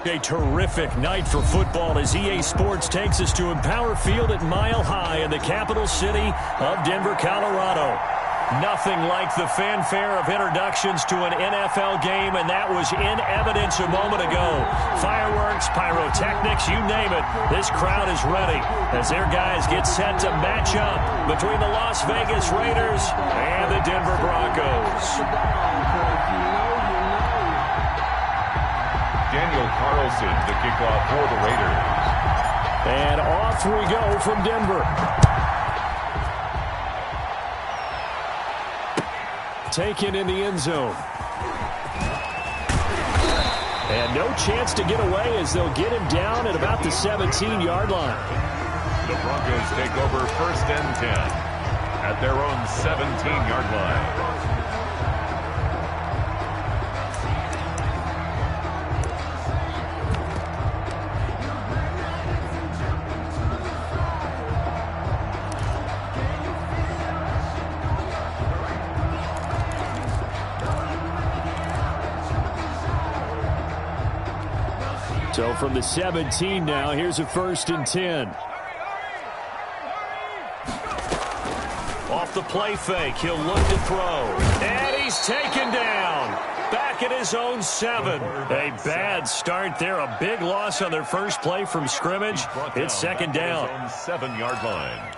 A terrific night for football as EA Sports takes us to Empower Field at Mile High in the capital city of Denver, Colorado. Nothing like the fanfare of introductions to an NFL game, and that was in evidence a moment ago. Fireworks, pyrotechnics, you name it. This crowd is ready as their guys get set to match up between the Las Vegas Raiders and the Denver Broncos. Daniel Carlson to kick off for the Raiders. And off we go from Denver. Taken in the end zone. And no chance to get away as they'll get him down at about the 17-yard line. The Broncos take over 1st and 10 at their own 17-yard line. So from the 17 now, here's a 1st and 10. Off the play fake, he'll look to throw. And he's taken down. Back at his own 7. A bad start there. A big loss on their first play from scrimmage. It's 2nd down. 7-yard line.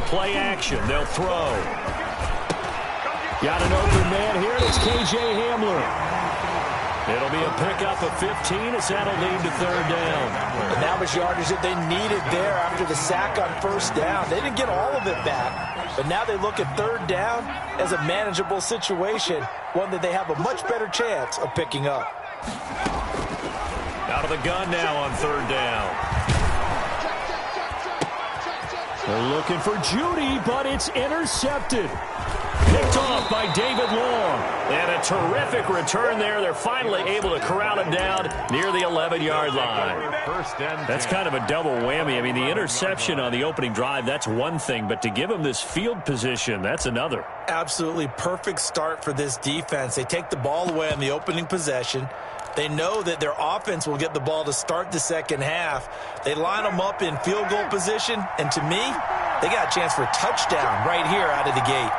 Play action. They'll throw. Got an open man here. It's K.J. Hamler. It'll be a pickup of 15 as that'll lead to 3rd down. And that was yardage that they needed there after the sack on 1st down. They didn't get all of it back, but now they look at 3rd down as a manageable situation, one that they have a much better chance of picking up. Out of the gun now on 3rd down. They're looking for Judy, but it's intercepted. Picked off by David Long. And a terrific return there. They're finally able to corral him down near the 11-yard line. That's kind of a double whammy. I mean, the interception on the opening drive, that's one thing. But to give him this field position, that's another. Absolutely perfect start for this defense. They take the ball away on the opening possession. They know that their offense will get the ball to start the 2nd half. They line them up in field goal position, and to me, they got a chance for a touchdown right here out of the gate.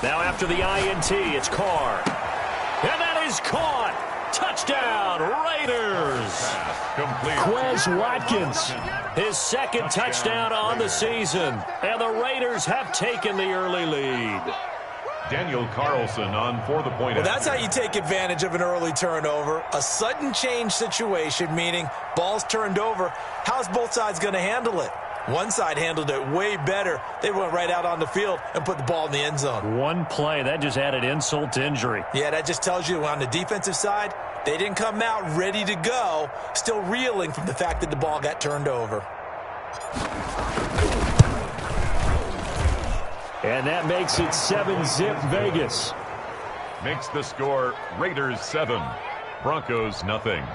Now after the INT, it's Carr. And that is caught. Touchdown, Raiders. Quez Watkins, his 2nd touchdown on the season. And the Raiders have taken the early lead. Daniel Carlson on for the point. Well, that's how you take advantage of an early turnover. A sudden change situation, meaning ball's turned over. How's both sides going to handle it? One side handled it way better. They went right out on the field and put the ball in the end zone. One play, that just added insult to injury. Yeah, that just tells you on the defensive side, they didn't come out ready to go, still reeling from the fact that the ball got turned over. And that makes it 7-zip Vegas. Makes the score Raiders 7, Broncos nothing.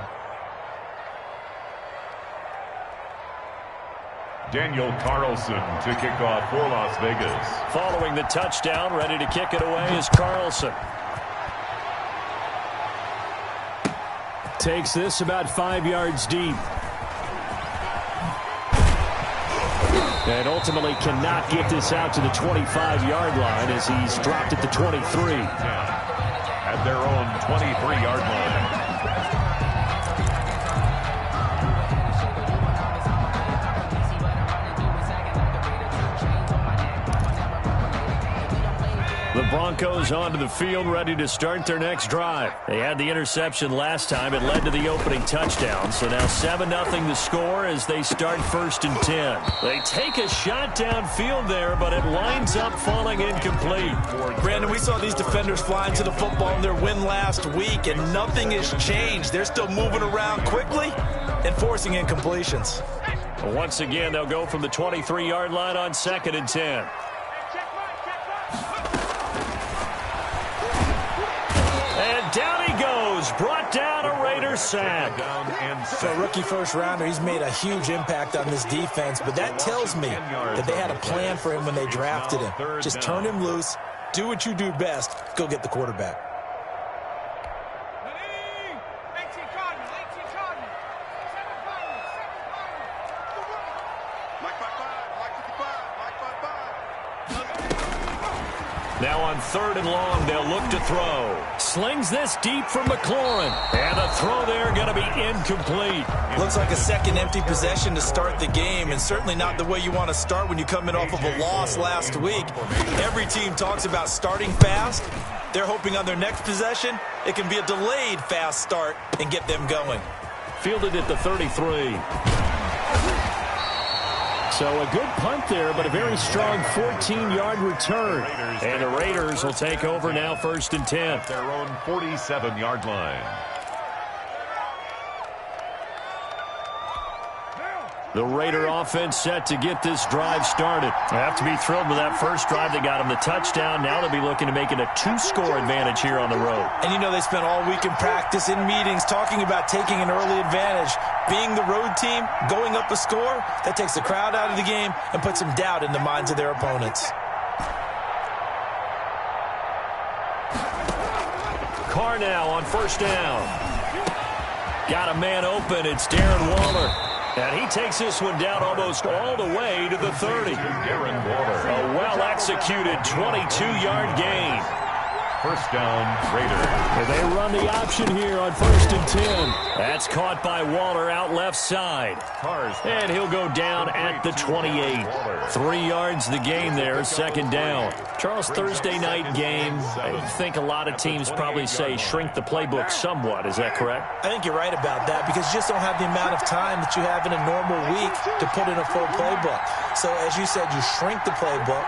Daniel Carlson to kick off for Las Vegas. Following the touchdown, ready to kick it away is Carlson. Takes this about 5 yards deep. And ultimately cannot get this out to the 25-yard line as he's dropped at the 23. At their own 23-yard line. The Broncos Broncos onto the field, ready to start their next drive. They had the interception last time. It led to the opening touchdown. So now 7-0 the score as they start 1st and 10. They take a shot downfield there, but it winds up falling incomplete. Brandon, we saw these defenders flying to the football in their win last week, and nothing has changed. They're still moving around quickly and forcing incompletions. Once again, they'll go from the 23-yard line on 2nd and 10. And down he goes, brought down a Raider sack. For a rookie first-rounder, he's made a huge impact on this defense, but that tells me that they had a plan for him when they drafted him. Just turn him loose, do what you do best, go get the quarterback. Now on 3rd and long, they'll look to throw. Slings this deep for McLaurin. And the throw there going to be incomplete. Looks like a second empty possession to start the game, and certainly not the way you want to start when you come in off of a loss last week. Every team talks about starting fast. They're hoping on their next possession, it can be a delayed fast start and get them going. Fielded at the 33. So a good punt there, but a very strong 14-yard return. And the Raiders will take over now 1st and 10. Their own 47-yard line. The Raider offense set to get this drive started. They have to be thrilled with that first drive. They got them the touchdown. Now they'll be looking to make it a 2-score advantage here on the road. And you know they spent all week in practice, in meetings, talking about taking an early advantage. Being the road team, going up a score, that takes the crowd out of the game and puts some doubt in the minds of their opponents. Carr now on 1st down. Got a man open. It's Darren Waller. And he takes this one down almost all the way to the 30. Darren Waller. A well-executed 22-yard gain. 1st down, Raiders. And they run the option here on 1st and 10. That's caught by Waller out left side. And he'll go down at the 28. 3 yards the gain there, 2nd down. Charles, Thursday night game, I think a lot of teams probably say shrink the playbook somewhat. Is that correct? I think you're right about that because you just don't have the amount of time that you have in a normal week to put in a full playbook. So as you said, you shrink the playbook.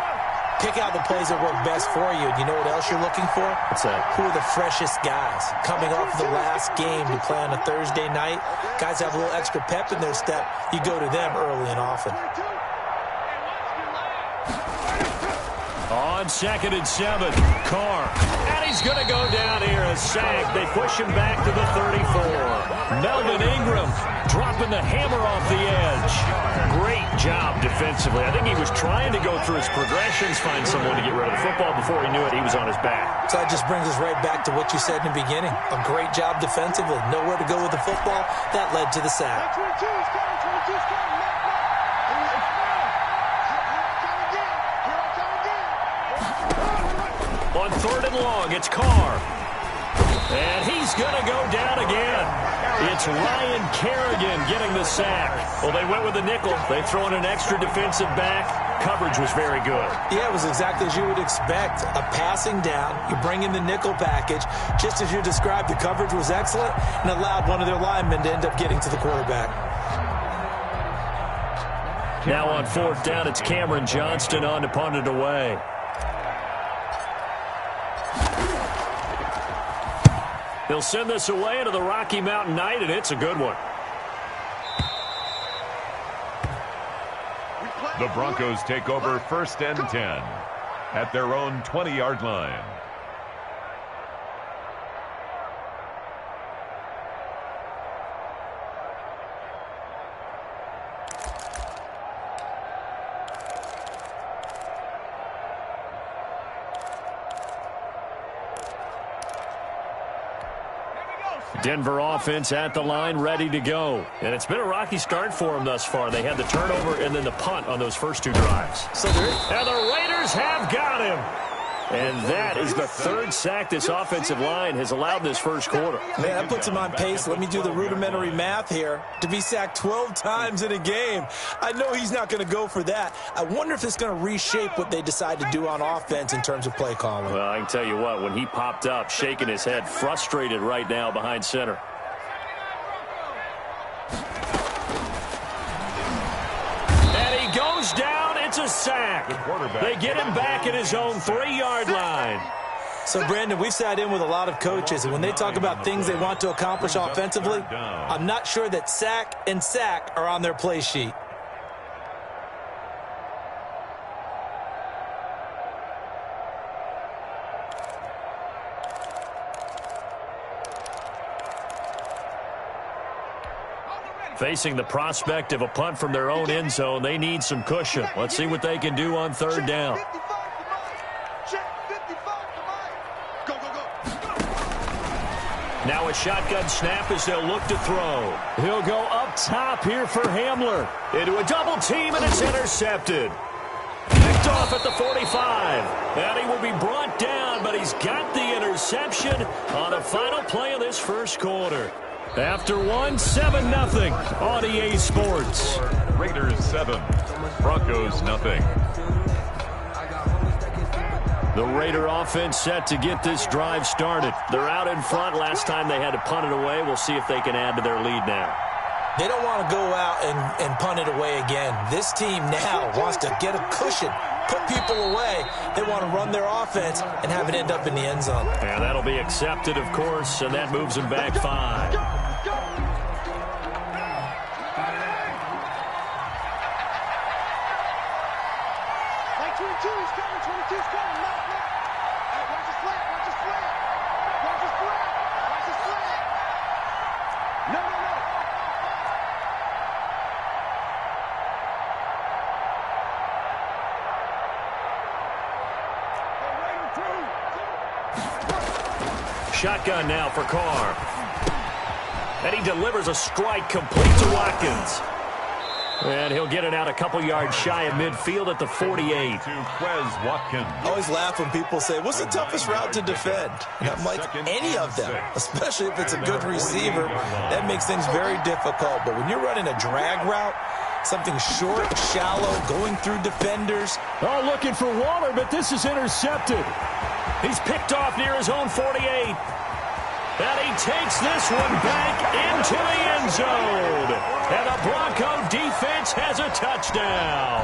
Pick out the plays that work best for you. You know what else you're looking for? What's that? Who are the freshest guys coming off the last game to play on a Thursday night? Guys have a little extra pep in their step. You go to them early and often. On 2nd and 7, Carr. And he's going to go down here, a sack. They push him back to the 34. Melvin Ingram dropping the hammer off the edge. Great job defensively. I think he was trying to go through his progressions, find someone to get rid of the football. Before he knew it, he was on his back. So that just brings us right back to what you said in the beginning. A great job defensively. Nowhere to go with the football. That led to the sack. On 3rd and long, it's Carr. And he's going to go down again. It's Ryan Kerrigan getting the sack. Well, they went with a nickel. They throw in an extra defensive back. Coverage was very good. Yeah, it was exactly as you would expect. A passing down. You bring in the nickel package. Just as you described, the coverage was excellent and allowed one of their linemen to end up getting to the quarterback. Now on 4th down, it's Cameron Johnston on to punt it away. They'll send this away into the Rocky Mountain Night, and it's a good one. The Broncos take over 1st and 10 at their own 20-yard line. Denver offense at the line, ready to go. And it's been a rocky start for them thus far. They had the turnover and then the punt on those first 2 drives. And the Raiders have got him. And that is the third sack this offensive line has allowed this first quarter. Man, that puts him on pace. Let me do the rudimentary math here. To be sacked 12 times in a game. I know he's not going to go for that. I wonder if it's going to reshape what they decide to do on offense in terms of play calling. Well, I can tell you what, when he popped up, shaking his head, frustrated right now behind center. And he goes down. It's a sack. They get him back at his own 3-yard line. So, Brandon, we've sat in with a lot of coaches, and when they talk about things they want to accomplish offensively, I'm not sure that sack and sack are on their play sheet. Facing the prospect of a punt from their own end zone, they need some cushion. Let's see what they can do on third down. Now a shotgun snap as they'll look to throw. He'll go up top here for Hamler. Into a double team, and it's intercepted. Picked off at the 45. And he will be brought down, but he's got the interception on the final play of this first quarter. After 7-0 on EA Sports. Raiders 7, Broncos nothing. The Raider offense set to get this drive started. They're out in front. Last time they had to punt it away. We'll see if they can add to their lead now. They don't want to go out and punt it away again. This team now wants to get a cushion, put people away. They want to run their offense and have it end up in the end zone. And that'll be accepted, of course, and that moves them back 5. Shotgun now for Carr. And he delivers a strike complete to Watkins. And he'll get it out a couple yards shy of midfield at the 48. To Quez Watkins. I always laugh when people say, what's the toughest route to defend? And I'm like, any of them, especially if it's a good receiver. That makes things very difficult. But when you're running a drag route, something short, shallow, going through defenders. Oh, looking for Waller, but this is intercepted. He's picked off near his own 48. And he takes this one back into the end zone. And the Bronco defense has a touchdown.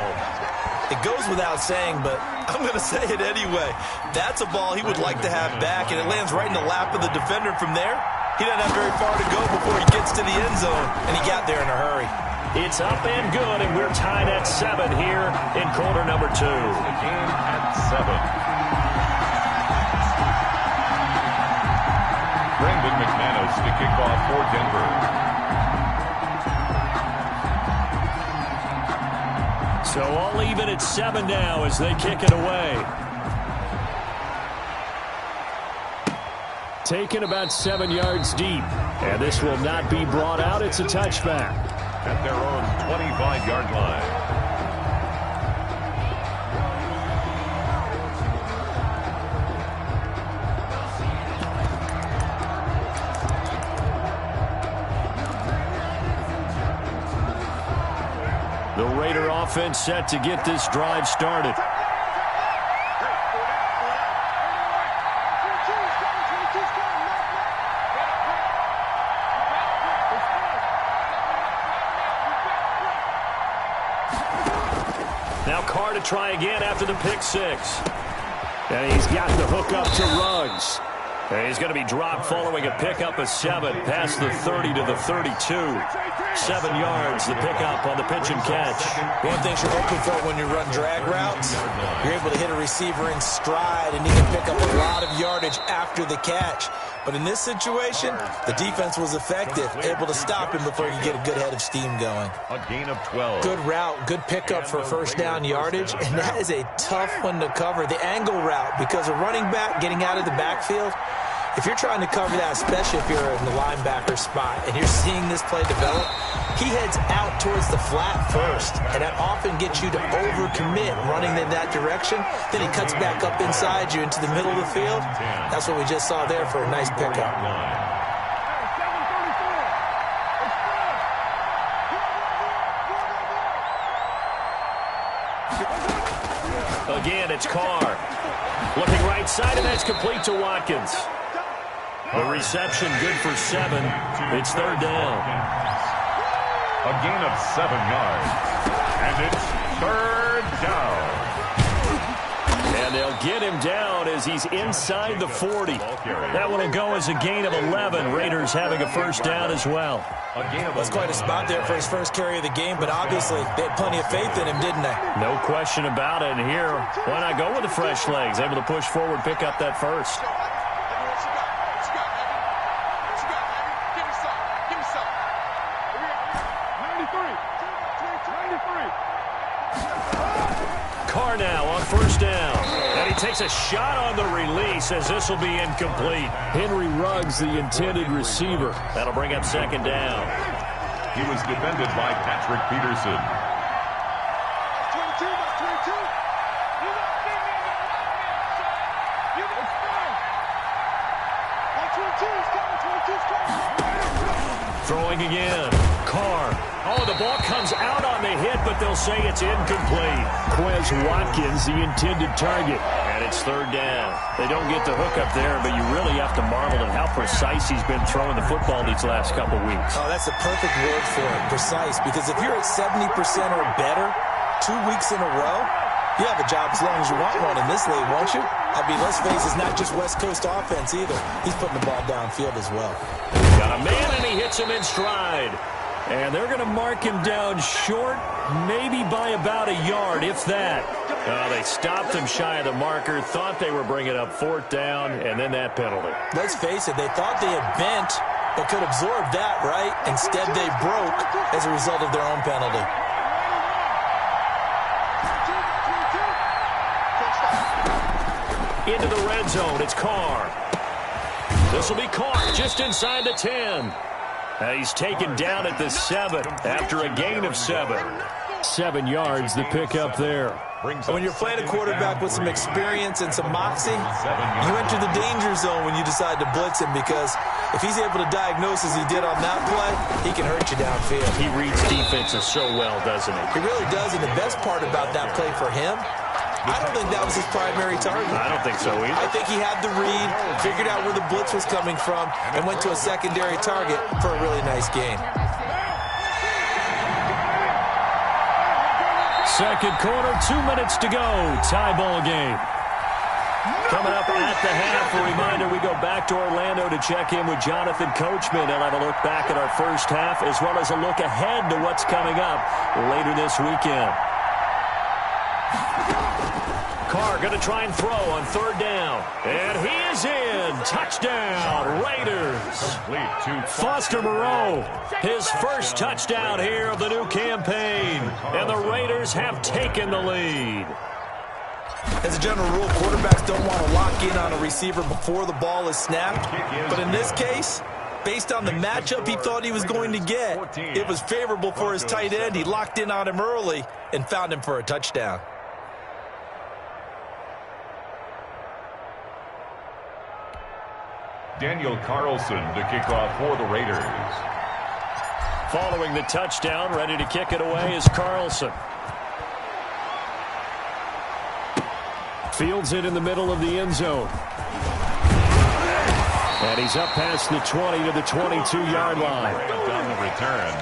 It goes without saying, but I'm going to say it anyway. That's a ball he would like to have back, and it lands right in the lap of the defender from there. He doesn't have very far to go before he gets to the end zone, and he got there in a hurry. It's up and good, and we're tied at 7 here in quarter number 2. The game at 7. Brandon McManus to kick off for Denver. So all even at 7 now as they kick it away. Taken about 7 yards deep. And this will not be brought out. It's a touchback. At their own 25-yard line. The Raider offense set to get this drive started. Now Carr to try again after the pick 6. And he's got the hook up to Ruggs. And he's going to be dropped following a pickup of 7 past the 30 to the 32. 7 yards, the pickup on the pitch and catch. One thing you're hoping for when you run drag routes, you're able to hit a receiver in stride, and he can pick up a lot of yardage after the catch. But in this situation, the defense was effective, able to stop him before he could get a good head of steam going. A gain of 12. Good route, good pickup for first down yardage, and that is a tough one to cover. The angle route, because a running back getting out of the backfield, If you're trying to cover that, especially if you're in the linebacker spot and you're seeing this play develop, he heads out towards the flat first, and that often gets you to overcommit running in that direction. Then he cuts back up inside you into the middle of the field. That's what we just saw there for a nice pickup. Again, it's Carr. Looking right side, and that's complete to Watkins. The reception good for 7. It's third down. A gain of 7 yards. And it's third down. And they'll get him down as he's inside the 40. That one will go as a gain of 11. Raiders having a first down as well. That's quite a spot there for his first carry of the game, but obviously they had plenty of faith in him, didn't they? No question about it. And here, why not go with the fresh legs? Able to push forward, pick up that first. Carr now on first down. And he takes a shot on the release as this will be incomplete. Henry Ruggs, the intended receiver. That'll bring up second down. He was defended by Patrick Peterson. Throwing again. Carr. Oh, the ball comes out on the hit, but they'll say it's incomplete. Quez Watkins, the intended target. And it's third down. They don't get the hook up there, but you really have to marvel at how precise he's been throwing the football these last couple weeks. Oh, that's a perfect word for it, precise, because if you're at 70% or better 2 weeks in a row, you have a job as long as you want one in this league, won't you? I mean, let's face it, it's not just West Coast offense either. He's putting the ball downfield as well. Got a man, and he hits him in stride. And they're going to mark him down short, maybe by about a yard, if that. They stopped him shy of the marker, thought they were bringing up fourth down, and then that penalty. Let's face it, they thought they had bent, but could absorb that, right? Instead, they broke as a result of their own penalty. Into the red zone, it's Carr. This will be Carr just inside the 10. He's taken down at the 7 after a gain of 7. 7 yards, the pickup there. When you're playing a quarterback with some experience and some moxie, you enter the danger zone when you decide to blitz him, because if he's able to diagnose as he did on that play, he can hurt you downfield. He reads defenses so well, doesn't he? He really does, and the best part about that play for him, I don't think that was his primary target. I don't think so either. I think he had the read, figured out where the blitz was coming from, and went to a secondary target for a really nice gain. Second quarter, 2 minutes to go. Tie ball game. Coming up at the half, a reminder, we go back to Orlando to check in with Jonathan Coachman. He'll have a look back at our first half, as well as a look ahead to what's coming up later this weekend. Carr going to try and throw on third down. And he is in. Touchdown, Raiders. Foster Moreau, his first touchdown here of the new campaign. And the Raiders have taken the lead. As a general rule, quarterbacks don't want to lock in on a receiver before the ball is snapped. But in this case, based on the matchup he thought he was going to get, it was favorable for his tight end. He locked in on him early and found him for a touchdown. Daniel Carlson to kick off for the Raiders. Following the touchdown, ready to kick it away is Carlson. Fields it in the middle of the end zone. And he's up past the 20 to the 22-yard line. On the return,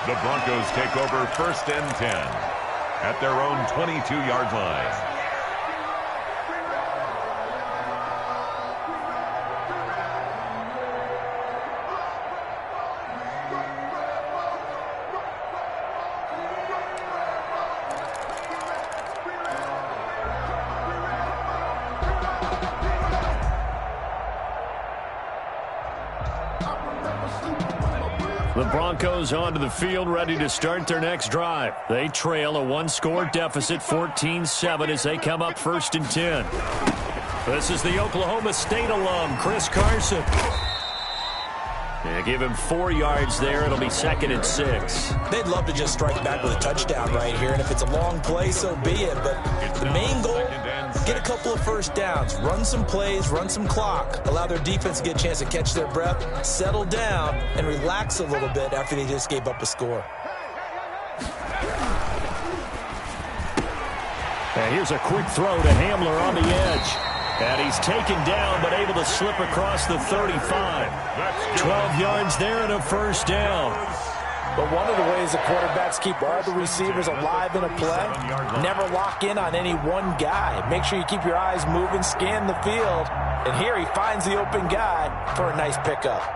the Broncos take over first and 10 at their own 22-yard line. The Broncos onto the field, ready to start their next drive. They trail a one-score deficit, 14-7, as they come up first and 10. This is the Oklahoma State alum, Chris Carson. Yeah, give him 4 yards there. It'll be 2nd and 6. They'd love to just strike back with a touchdown right here, and if it's a long play, so be it. But the main goal, get a couple of first downs, run some plays, run some clock, allow their defense to get a chance to catch their breath, settle down, and relax a little bit after they just gave up a score. And here's a quick throw to Hamler on the edge. And he's taken down, but able to slip across the 35. 12 yards there and a first down. But one of the ways the quarterbacks keep all the receivers alive in a play, never lock in on any one guy. Make sure you keep your eyes moving, scan the field. And here he finds the open guy for a nice pickup.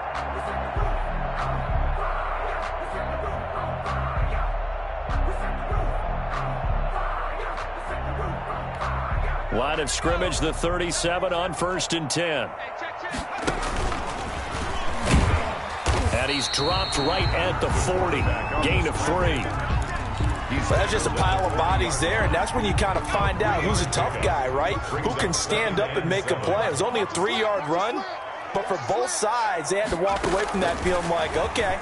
Line of scrimmage, the 37 on 1st and 10. And he's dropped right at the 40. Gain of 3. That's just a pile of bodies there, and that's when you kind of find out who's a tough guy, right? Who can stand up and make a play. It was only a 3-yard run, but for both sides, they had to walk away from that feeling like, okay,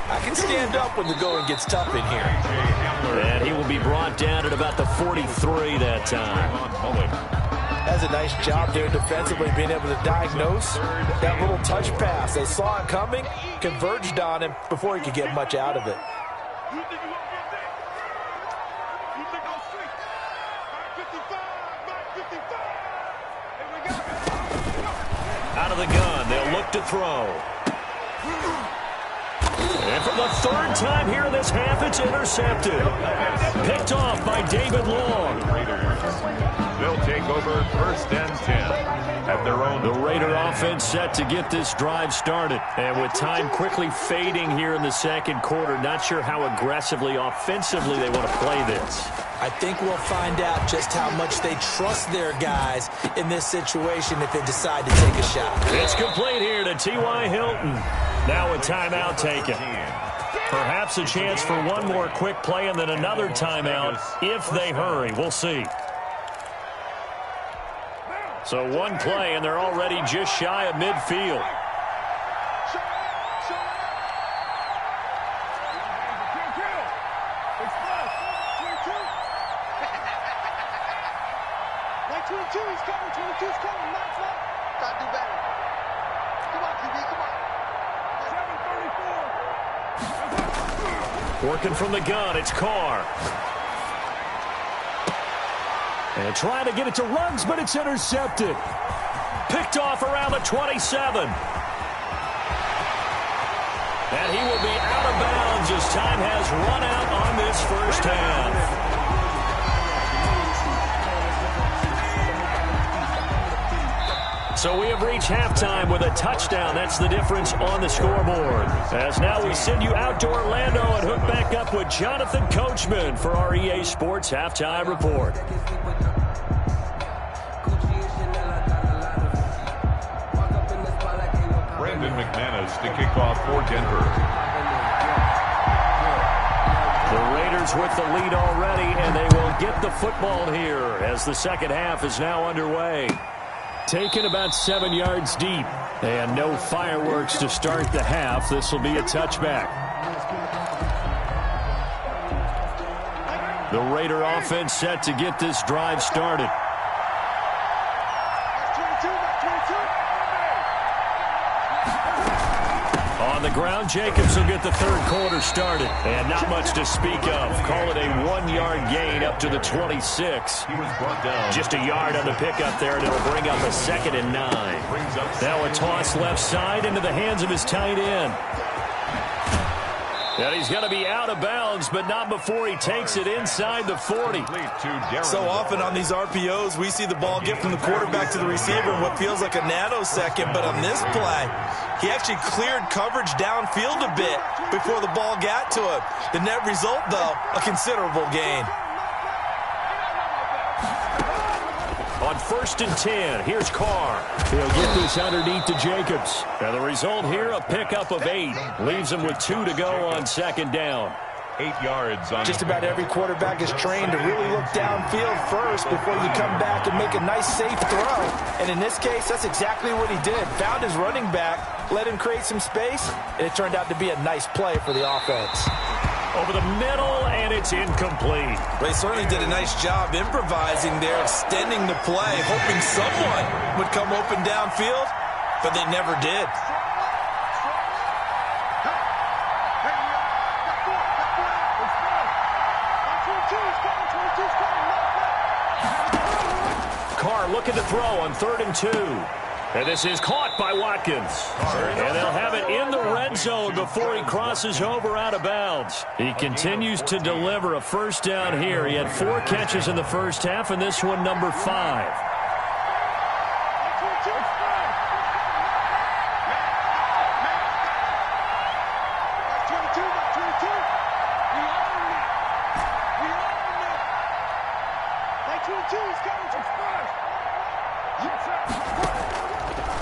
I can stand up when the going gets tough in here. And he will be brought down at about the 43 that time. That's a nice job there defensively, being able to diagnose that little touch pass. They saw it coming, converged on him before he could get much out of it. Out of the gun, they'll look to throw. And for the 3rd time here in this half, it's intercepted. Picked off by David Long. They'll take over 1st and 10 at their own. The Raider offense set to get this drive started. And with time quickly fading here in the 2nd quarter, not sure how aggressively, offensively they want to play this. I think we'll find out just how much they trust their guys in this situation if they decide to take a shot. It's complete here to T.Y. Hilton. Now a timeout taken. Perhaps a chance for one more quick play and then another timeout if they hurry. We'll see. So one play, and they're already just shy of midfield. Working from the gun, it's Carr. And trying to get it to Ruggs, but it's intercepted. Picked off around the 27. And he will be out of bounds as time has run out on this first half. So we have reached halftime with a touchdown. That's the difference on the scoreboard. As now we send you out to Orlando and hook back up with Jonathan Coachman for our EA Sports Halftime Report. Brandon McManus to kick off for Denver. The Raiders with the lead already, and they will get the football here as the 2nd half is now underway. Taken about 7 yards deep, and no fireworks to start the half. This will be a touchback. The Raider offense set to get this drive started. On the ground, Jacobs will get the 3rd quarter started. And not much to speak of. Call it a 1-yard gain up to the 26. He was brought down. Just a yard on the pickup there, and it'll bring up a 2nd and 9. Now a toss left side into the hands of his tight end. And he's going to be out of bounds, but not before he takes it inside the 40. So often on these RPOs, we see the ball get from the quarterback to the receiver in what feels like a nanosecond. But on this play, he actually cleared coverage downfield a bit before the ball got to him. The net result, though, a considerable gain. On 1st and 10, here's Carr. He'll get this underneath to Jacobs. And the result here, a pickup of 8. Leaves him with 2 to go on 2nd down. 8 yards on Just about every quarterback is trained to really look downfield first before you come back and make a nice, safe throw. And in this case, that's exactly what he did. Found his running back, let him create some space, and it turned out to be a nice play for the offense. Over the middle, and it's incomplete. Well, he certainly did a nice job improvising there, extending the play, hoping someone would come open downfield, but they never did. Carr looking to throw on 3rd and 2. And this is caught by Watkins. And they'll have it in the red zone before he crosses over out of bounds. He continues to deliver a first down here. He had 4 catches in the first half, and this one number 5.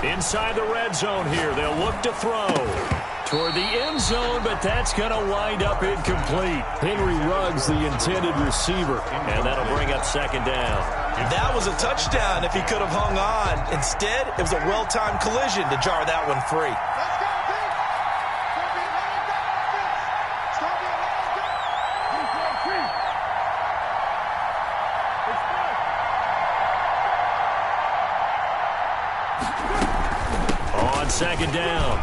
Inside the red zone here, they'll look to throw toward the end zone, but that's going to wind up incomplete. Henry Ruggs, the intended receiver, and that'll bring up 2nd down. That was a touchdown if he could have hung on. Instead, it was a well-timed collision to jar that one free. On 2nd down,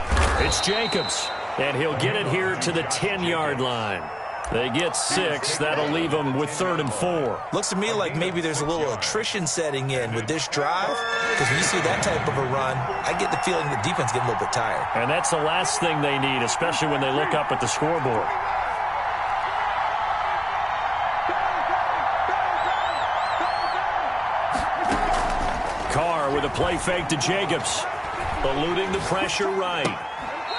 it's Jacobs, and he'll get it here to the 10-yard line. They get 6. That'll leave them with 3rd and 4. Looks to me like maybe there's a little attrition setting in with this drive, because when you see that type of a run, I get the feeling the defense getting a little bit tired. And that's the last thing they need, especially when they look up at the scoreboard. Carr with a play fake to Jacobs, eluding the pressure right.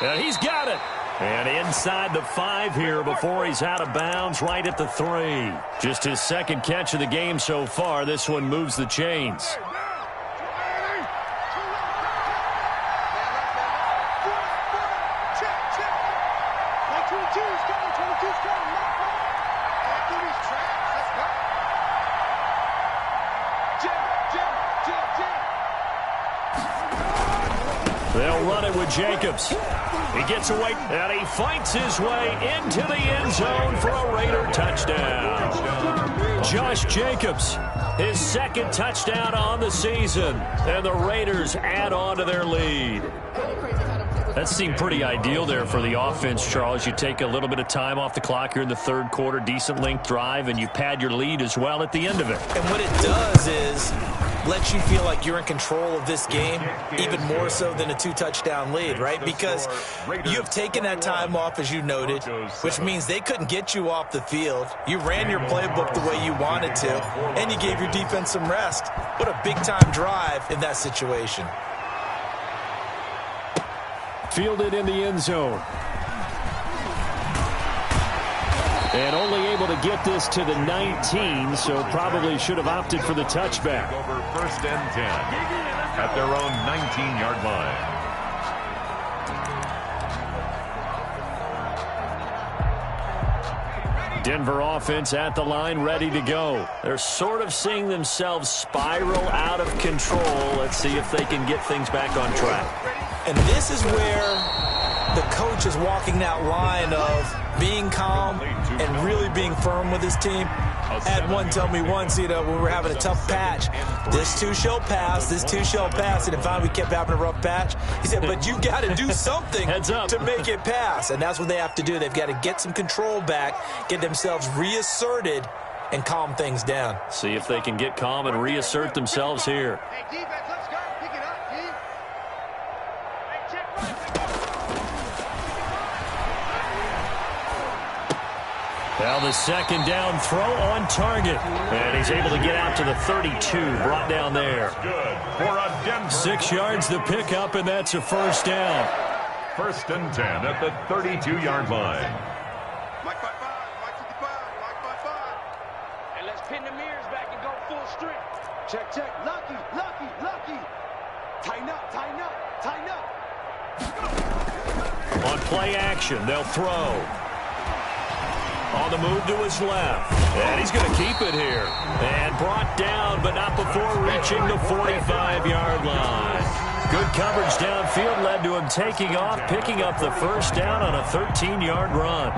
And he's got it. And inside the 5 here before he's out of bounds, right at the 3. Just his 2nd catch of the game so far. This one moves the chains. They'll run it with Jacobs. He gets away, and he fights his way into the end zone for a Raider touchdown. Josh Jacobs, his 2nd touchdown on the season, and the Raiders add on to their lead. That seemed pretty ideal there for the offense, Charles. You take a little bit of time off the clock here in the 3rd quarter, decent length drive, and you pad your lead as well at the end of it. And what it does is lets you feel like you're in control of this game, even more so than a 2-touchdown lead, right? Because you have taken that time off, as you noted, which means they couldn't get you off the field. You ran your playbook the way you wanted to, and you gave your defense some rest. What a big-time drive in that situation. Fielded in the end zone. And only able to get this to the 19, so probably should have opted for the touchback. Over 1st and 10 at their own 19-yard line. Denver offense at the line, ready to go. They're sort of seeing themselves spiral out of control. Let's see if they can get things back on track. And this is where the coach is walking that line of being calm and really being firm with his team. I had one tell me once, when we were having a tough patch, this too shall pass, this too shall pass. And finally we kept having a rough patch. He said, but you got to do something to make it pass. And that's what they have to do. They've got to get some control back, get themselves reasserted, and calm things down. See if they can get calm and reassert themselves here. Well, the 2nd down throw on target. And he's able to get out to the 32, brought down there. Good for a Denver. 6 yards to pick up, and that's a 1st down. 1st and 10 at the 32-yard line. Mike 5-5, Mike 55, Mike 5-5. And let's pin the mirrors back and go full strength. Check, check. Lucky, lucky, lucky. Tighten up, tighten up, tighten up. On play action, they'll throw. On the move to his left. And he's going to keep it here. And brought down, but not before reaching the 45-yard line. Good coverage downfield led to him taking off, picking up the first down on a 13-yard run.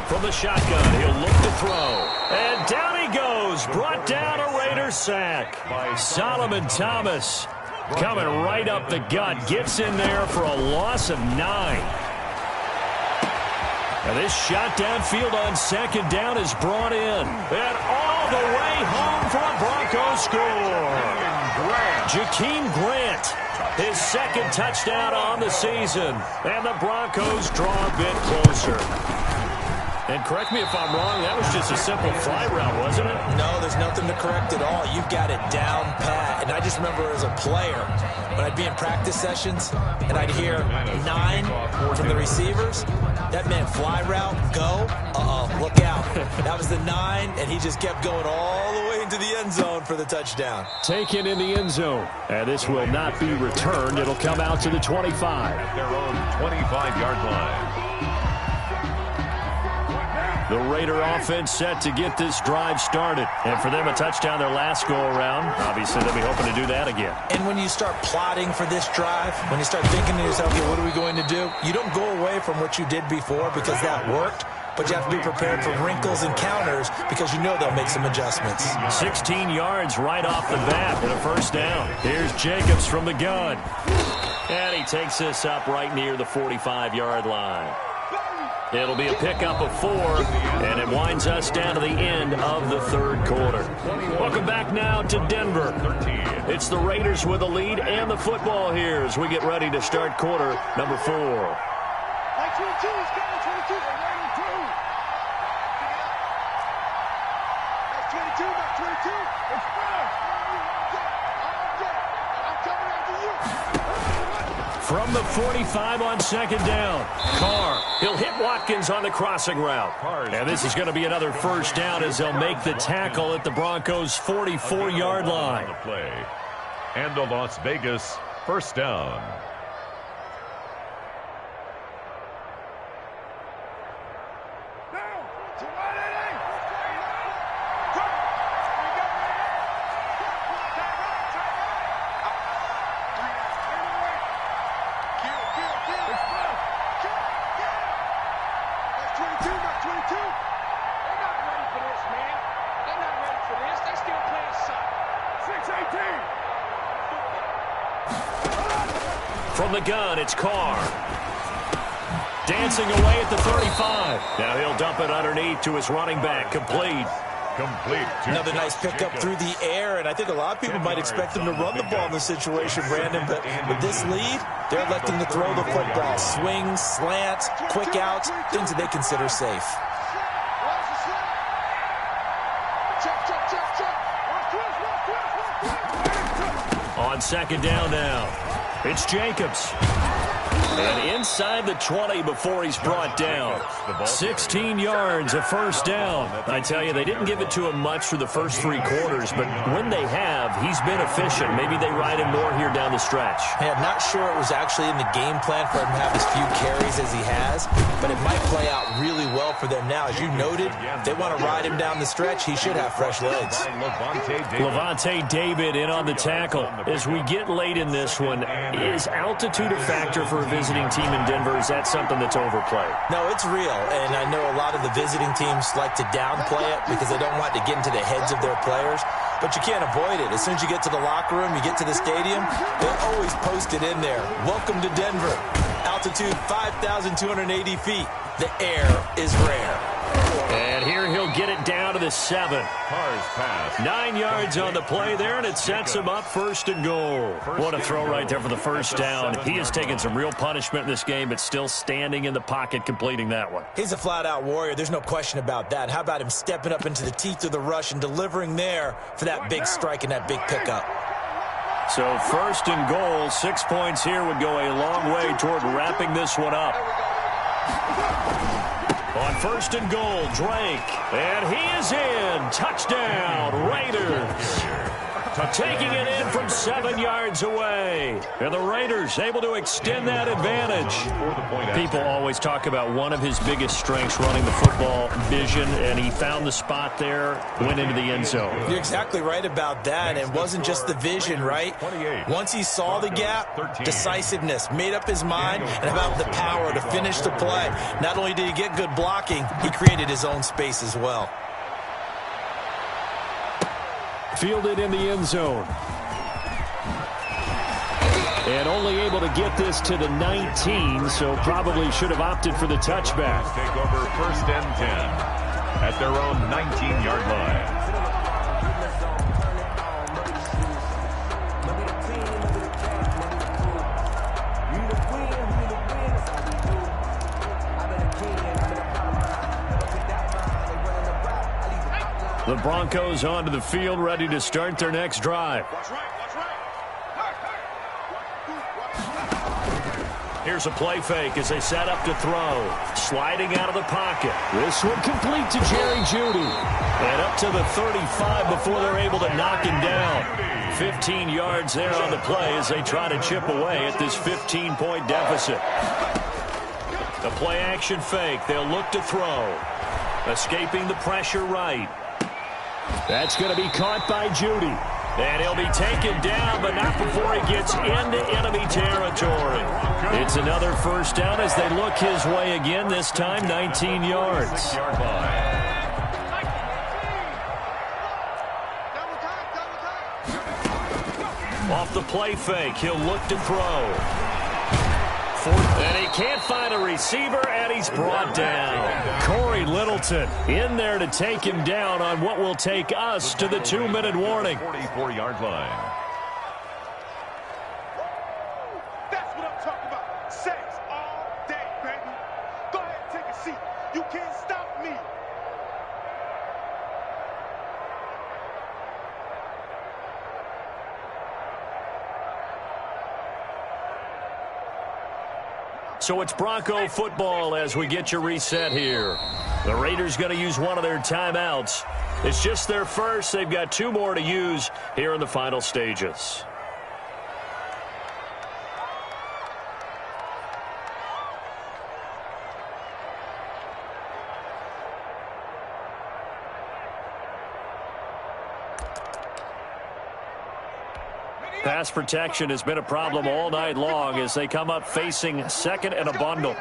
From the shotgun, he'll look to throw. And down he goes. Brought down a Raider sack by Solomon Thomas. Coming right up the gut. Gets in there for a loss of 9. Now this shot downfield on second down is brought in. And all the way home for a Broncos score. Jakeem Grant, his second touchdown on the season. And the Broncos draw a bit closer. And correct me if I'm wrong, that was just a simple fly route, wasn't it? No, there's nothing to correct at all. You've got it down pat. And I just remember as a player, when I'd be in practice sessions, and I'd hear 9 from the receivers, that meant fly route, go, look out. That was the 9, and he just kept going all the way into the end zone for the touchdown. Taken in the end zone. And this will not be returned. It'll come out to the 25. At their own 25-yard line. The Raider offense set to get this drive started. And for them, a touchdown their last go-around. Obviously, they'll be hoping to do that again. And when you start plotting for this drive, when you start thinking to yourself, okay, what are we going to do? You don't go away from what you did before because that worked. But you have to be prepared for wrinkles and counters because you know they'll make some adjustments. 16 yards right off the bat and a first down. Here's Jacobs from the gun. And he takes this up right near the 45-yard line. It'll be a pickup of 4, and it winds us down to the end of the third quarter. Welcome back now to Denver. It's the Raiders with the lead and the football here as we get ready to start quarter number 4. 22 is coming, 22. 22, not 22. It's fast. I'm coming after you. From the 45 on second down, Carr. He'll hit Watkins on the crossing route. And this is going to be another first down as they'll make the tackle at the Broncos' 44-yard line. And a Las Vegas first down. From the gun, it's Carr. Dancing away at the 35. Now he'll dump it underneath to his running back. Complete. Another nice pickup through the air, and I think a lot of people might expect them to run the ball in this situation, Brandon, but with this lead, they're electing to throw the football. Swings, slants, quick outs, things that they consider safe. On second down now, it's Jacobs. And inside the 20 before he's brought down. 16 yards, a first down. I tell you, they didn't give it to him much for the first 3 quarters, but when they have, he's been efficient. Maybe they ride him more here down the stretch. Hey, I'm not sure it was actually in the game plan for him to have as few carries as he has, but it might play out really well for them now. As you noted, if they want to ride him down the stretch, he should have fresh legs. Levante David in on the tackle. As we get late in this one, is altitude a factor for a visiting team in Denver? Is that something that's overplayed? No, it's real, and I know a lot of the visiting teams like to downplay it because they don't want to get into the heads of their players, but you can't avoid it. As soon as you get to the locker room, you get to the stadium, they always post it in there. Welcome to Denver. Altitude 5,280 feet. The air is rare. And here he'll get it down to the 7. 9 yards on the play there, and it sets him up first and goal. What a throw right there for the first down. He has taken some real punishment in this game, but still standing in the pocket completing that one. He's a flat-out warrior. There's no question about that. How about him stepping up into the teeth of the rush and delivering there for that big strike and that big pickup? So first and goal, 6 points here would go a long way toward wrapping this one up. On first and goal, Drake. And he is in. Touchdown, Raiders. Taking it in from 7 yards away. And the Raiders able to extend that advantage. People always talk about one of his biggest strengths, running the football, vision, and he found the spot there, went into the end zone. You're exactly right about that. And it wasn't just the vision, right? Once he saw the gap, decisiveness, made up his mind, and about the power to finish the play. Not only did he get good blocking, he created his own space as well. Fielded in the end zone. And only able to get this to the 19, so probably should have opted for the touchback. Take over first and 10 at their own 19-yard line. The Broncos onto the field, ready to start their next drive. Here's a play fake as they set up to throw. Sliding out of the pocket. This one complete to Jerry Jeudy. And up to the 35 before they're able to knock him down. 15 yards there on the play as they try to chip away at this 15-point deficit. The play action fake. They'll look to throw. Escaping the pressure right. That's going to be caught by Jeudy. And he'll be taken down, but not before he gets into enemy territory. It's another first down as they look his way again, this time 19 yards. Off the play fake, he'll look to throw. And he can't find a receiver, and he's brought down. Corey Littleton in there to take him down on what will take us to the 2-minute warning. 44-yard line. That's what I'm talking about. Sacks all day, baby. Go ahead and take a seat. You can't stop me. So it's Bronco football as we get your reset here. The Raiders going to use one of their timeouts. It's just their first. They've got 2 more to use here in the final stages. Pass protection has been a problem all night long as they come up facing second and a bundle.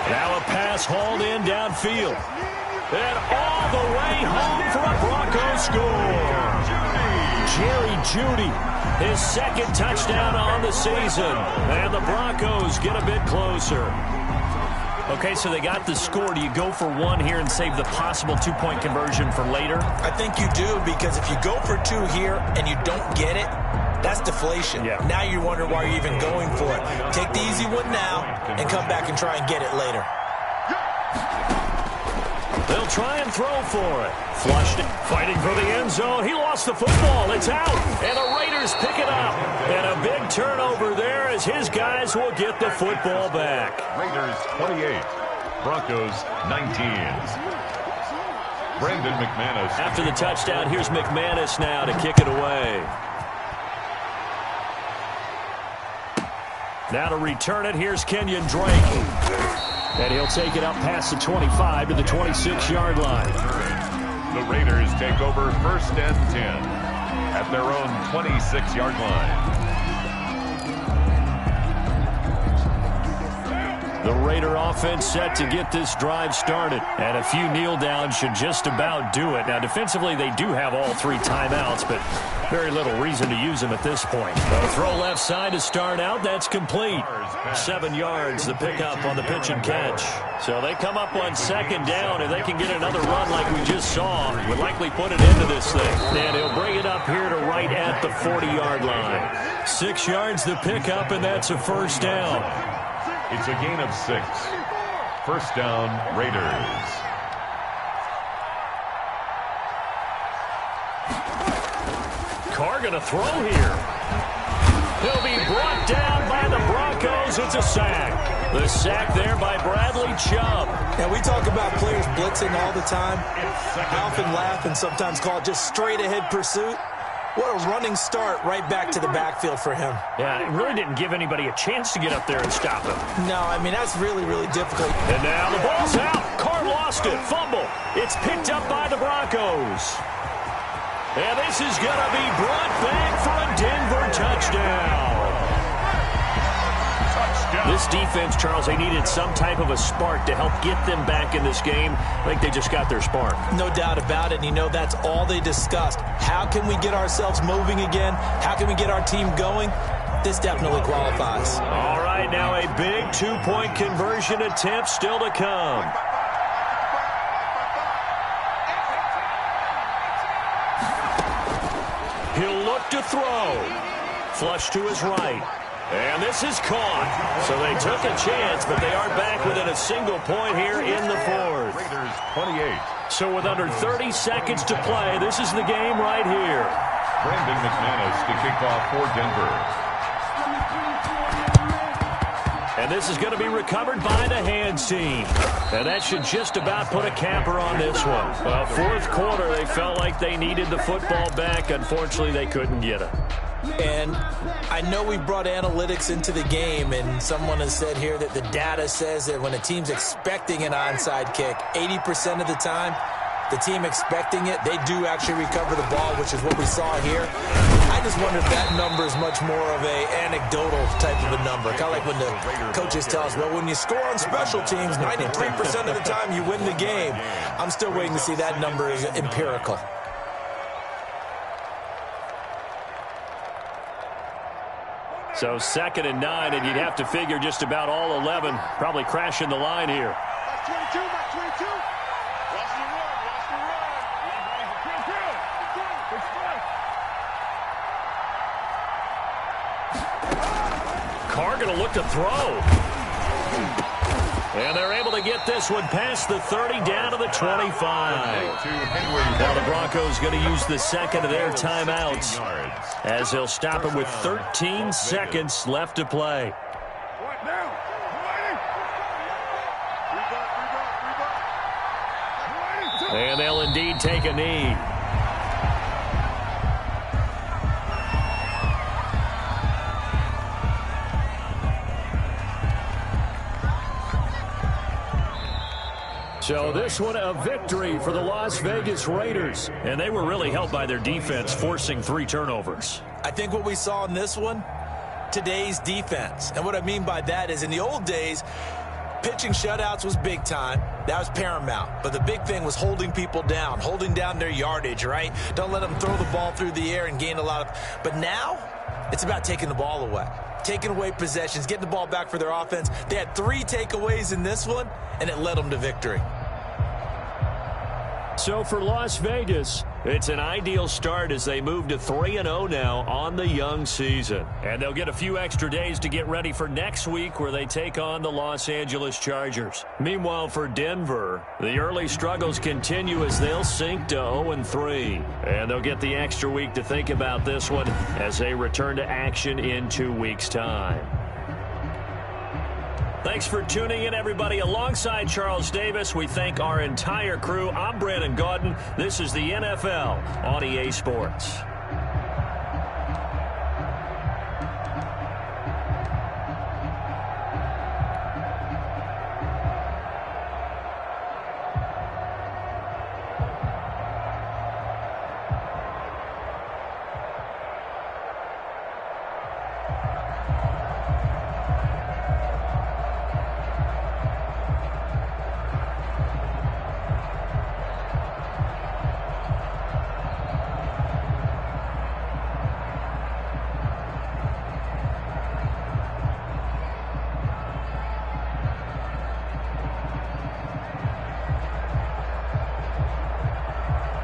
Now a pass hauled in downfield. And all the way home for a Broncos score. Jerry Jeudy, his second touchdown on the season. And the Broncos get a bit closer. Okay, so they got the score. Do you go for one here and save the possible 2-point conversion for later? I think you do, because if you go for 2 here and you don't get it, that's deflation. Yeah. Now you wonder why you're even going for it. Take the easy one now and come back and try and get it later. They'll try and throw for it. Flushed it. Fighting for the end zone. He lost the football. It's out. And the Raiders pick it up. And a big turnover there as his guys will get the football back. Raiders 28, Broncos 19. Brandon McManus. After the touchdown, here's McManus now to kick it away. Now to return it, here's Kenyon Drake. And he'll take it up past the 25 to the 26-yard line. The Raiders take over first and 10 at their own 26-yard line. The Raider offense set to get this drive started. And a few kneel downs should just about do it. Now, defensively, they do have all 3 timeouts, but very little reason to use them at this point. A throw left side to start out. That's complete. 7 yards, the pickup on the pitch and catch. So they come up on second down. If they can get another run like we just saw, would likely put it into this thing. And he'll bring it up here to right at the 40-yard line. 6 yards the pickup, and that's a first down. It's a gain of 6. First down, Raiders. Carr going to throw here. He'll be brought down by the Broncos. It's a sack. The sack there by Bradley Chubb. Now, we talk about players blitzing all the time. I often laugh and sometimes call it just straight-ahead pursuit. What a running start right back to the backfield for him. Yeah, it really didn't give anybody a chance to get up there and stop him. No, I mean, that's really, really difficult. And now the ball's out. Carr lost it. Fumble. It's picked up by the Broncos. And this is going to be brought back for a Denver touchdown. This defense, Charles, they needed some type of a spark to help get them back in this game. I think they just got their spark. No doubt about it. And, you know, that's all they discussed. How can we get ourselves moving again? How can we get our team going? This definitely qualifies. All right, now a big two-point conversion attempt still to come. He'll look to throw. Flush to his right. And this is caught. So they took a chance, but they are back within a single point here in the fourth. Raiders 28. So with under 30 seconds to play, this is the game right here. Brandon McManus to kick off for Denver. And this is going to be recovered by the hands team. And that should just about put a capper on this one. Well, fourth quarter, they felt like they needed the football back. Unfortunately, they couldn't get it. And I know we brought analytics into the game, and someone has said here that the data says that when a team's expecting an onside kick, 80% of the time, the team expecting it, they do actually recover the ball, which is what we saw here. I just wonder if that number is much more of a anecdotal type of a number. Kind of like when the coaches tell us, well, when you score on special teams, 93% of the time you win the game. I'm still waiting to see that number is empirical. So 2nd and 9, and you'd have to figure just about all 11 probably crashing the line here. That's 22, that's 22. Watch the run, watch the run. Carr going to look to throw. And they're able to get this one past the 30 down to the 25. Now the Broncos going to use the second of their timeouts as they'll stop it with 13 seconds left to play. And they'll indeed take a knee. So this one a victory for the Las Vegas Raiders. And they were really helped by their defense, forcing 3 turnovers. I think what we saw in this one, today's defense. And what I mean by that is in the old days, pitching shutouts was big time. That was paramount. But the big thing was holding people down, holding down their yardage, right? Don't let them throw the ball through the air and gain a lot of... But now, it's about taking the ball away. Taking away possessions, getting the ball back for their offense. They had 3 takeaways in this one, and it led them to victory. So for Las Vegas, it's an ideal start as they move to 3-0 now on the young season. And they'll get a few extra days to get ready for next week where they take on the Los Angeles Chargers. Meanwhile, for Denver, the early struggles continue as they'll sink to 0-3. And they'll get the extra week to think about this one as they return to action in 2 weeks' time. Thanks for tuning in, everybody. Alongside Charles Davis, we thank our entire crew. I'm Brandon Gaudin. This is the NFL on EA Sports.